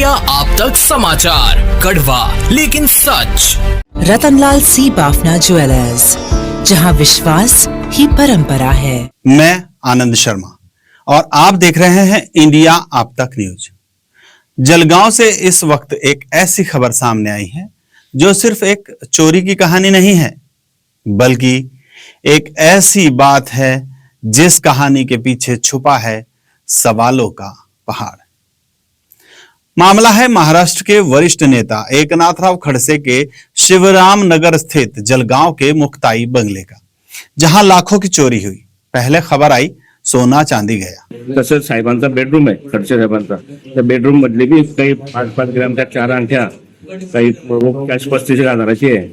India आप तक समाचार, कड़वा लेकिन सच। रतनलाल सी बाफना ज्वेलर्स, जहां विश्वास ही परंपरा है। मैं आनंद शर्मा और आप देख रहे हैं इंडिया आप तक न्यूज। जलगांव से इस वक्त एक ऐसी खबर सामने आई है जो सिर्फ एक चोरी की कहानी नहीं है, बल्कि एक ऐसी बात है जिस कहानी के पीछे छुपा है सवालों का पहाड़। मामला है महाराष्ट्र के वरिष्ठ नेता एकनाथराव खडसे के शिवराम नगर स्थित जलगांव के मुक्ताई बंगले का, जहां लाखों की चोरी हुई। पहले खबर आई सोना चांदी गया। तसंच साहेबांचा बेडरूम आहे, खडसे साहेबांचा, त्या बेडरूम मधले बी काही 5-5 ग्रॅमच्या 4 अंगठ्या, काही कॅश 35,000ची आहे,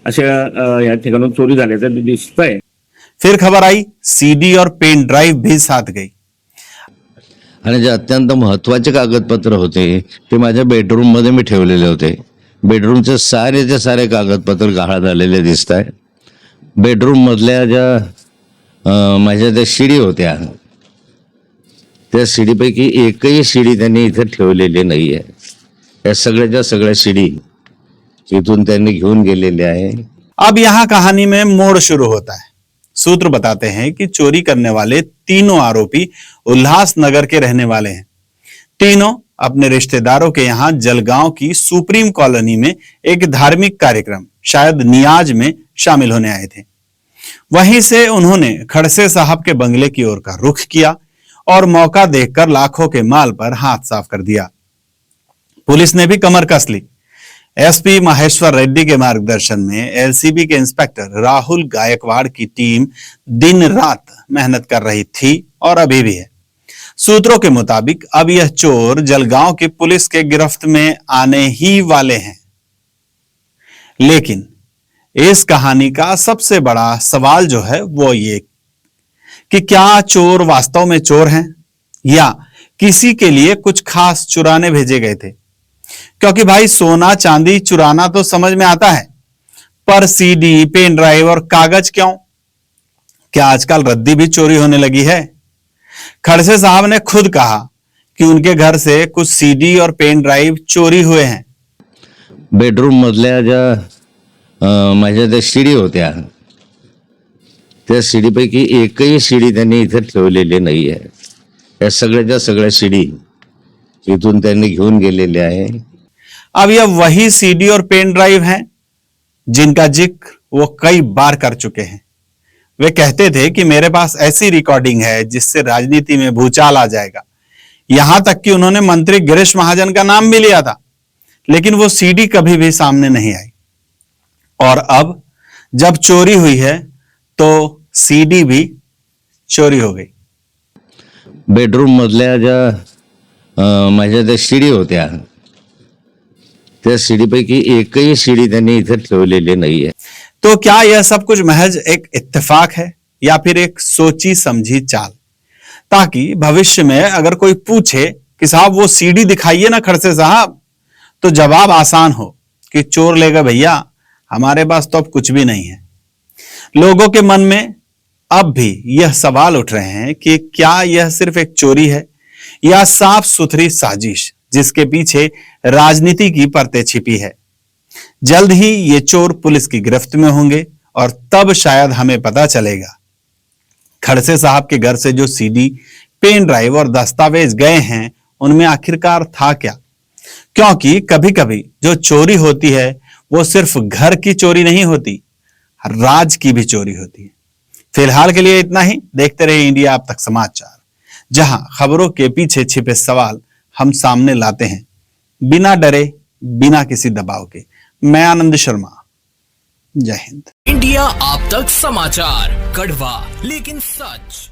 अशा या ठिकाणून चोरी झाल्याचं दिसत आहे। फिर खबर आई सीडी और पेन ड्राइव भी साथ गई आणि जे अत्यंत महत्वाचे कागदपत्र होते ते माझ्या बेडरूम मध्ये मी ठेवलेले होते। बेडरूमचे सारे कागदपत्र गहाळ झालेले दिसत आहे। बेडरूम मधल्या ज्या माझ्या त्या शिडी होत्या, त्या शिडीपैकी एकही शिडी त्यांनी इथे ठेवलेली नाहीये। या सगळ्या शिडी इथून त्यांनी घेऊन गेलेले आहे। अब यहाँ कहानी में मोड़ शुरू होता है। सूत्र बताते हैं कि चोरी करने वाले तीनों आरोपी उल्लासनगर के रहने वाले हैं। तीनों अपने रिश्तेदारों के यहाँ जलगांव की सुप्रीम कॉलोनी में एक धार्मिक कार्यक्रम, शायद नियाज में शामिल होने आए थे। वहीं से उन्होंने खडसे साहब के बंगले की ओर का रुख किया और मौका देखकर लाखों के माल पर हाथ साफ कर दिया। पुलिस ने भी कमर कस ली। एसपी महेश्वर रेड्डी के मार्गदर्शन में एलसीबी के इंस्पेक्टर राहुल गायकवाड़ की टीम दिन रात मेहनत कर रही थी और अभी भी है। सूत्रों के मुताबिक अब यह चोर जलगांव की पुलिस के गिरफ्त में आने ही वाले हैं। लेकिन इस कहानी का सबसे बड़ा सवाल जो है वो ये कि क्या चोर वास्तव में चोर हैं या किसी के लिए कुछ खास चुराने भेजे गए थे। क्योंकि भाई सोना चांदी चुराना तो समझ में आता है, पर सीडी, पेन ड्राइव और कागज क्यों? क्या आजकल रद्दी भी चोरी होने लगी है? खडसे साहब ने खुद कहा कि उनके घर से कुछ सीडी और पेन ड्राइव चोरी हुए हैं। बेडरूम मधल्या ज्या माझ्या त्या शिडी होत्या, त्या शिडीपैकी एकही शिडी त्यांनी इथे ठेवलेली नाहीये। या सगळ्या शिडी इथून त्यांनी घेऊन गेलेले आहे। अब यह वही सीडी और पेन ड्राइव हैं जिनका जिक्र वो कई बार कर चुके हैं। वे कहते थे कि मेरे पास ऐसी रिकॉर्डिंग है जिससे राजनीति में भूचाल आ जाएगा। यहां तक कि उन्होंने मंत्री गिरीश महाजन का नाम भी लिया था, लेकिन वो सीडी कभी भी सामने नहीं आई। और अब जब चोरी हुई है तो सीडी भी चोरी हो गई। बेडरूम मधल्या ज्या माझ्या त्या शिडी होत्या, त्या शिडीपैकी एकही शिडी त्यांनी इथे ठेवलेली नाहीये। तो क्या यह सब कुछ महज एक इत्तेफाक है या फिर एक सोची समझी चाल, ताकि भविष्य में अगर कोई पूछे कि साहब वो सीडी दिखाइए ना खडसे साहब, तो जवाब आसान हो कि चोर ले गए भैया, हमारे पास तो अब कुछ भी नहीं है। लोगों के मन में अब भी यह सवाल उठ रहे हैं कि क्या यह सिर्फ एक चोरी है या साफ सुथरी साजिश जिसके पीछे राजनीति की परतें छिपी है। जल्द ही ये चोर पुलिस की गिरफ्त में होंगे और तब शायद हमें पता चलेगा खडसे साहब के घर से जो सीडी, पेन ड्राइव और दस्तावेज गए हैं उनमें आखिरकार था क्या। क्योंकि कभी कभी जो चोरी होती है वो सिर्फ घर की चोरी नहीं होती, राज की भी चोरी होती है। फिलहाल के लिए इतना ही। देखते रहिए इंडिया अब तक समाचार, जहां खबरों के पीछे छिपे सवाल हम सामने लाते हैं, बिना डरे, बिना किसी दबाव के। मैं आनंद शर्मा, जय हिंद। इंडिया आप तक समाचार, कड़वा लेकिन सच।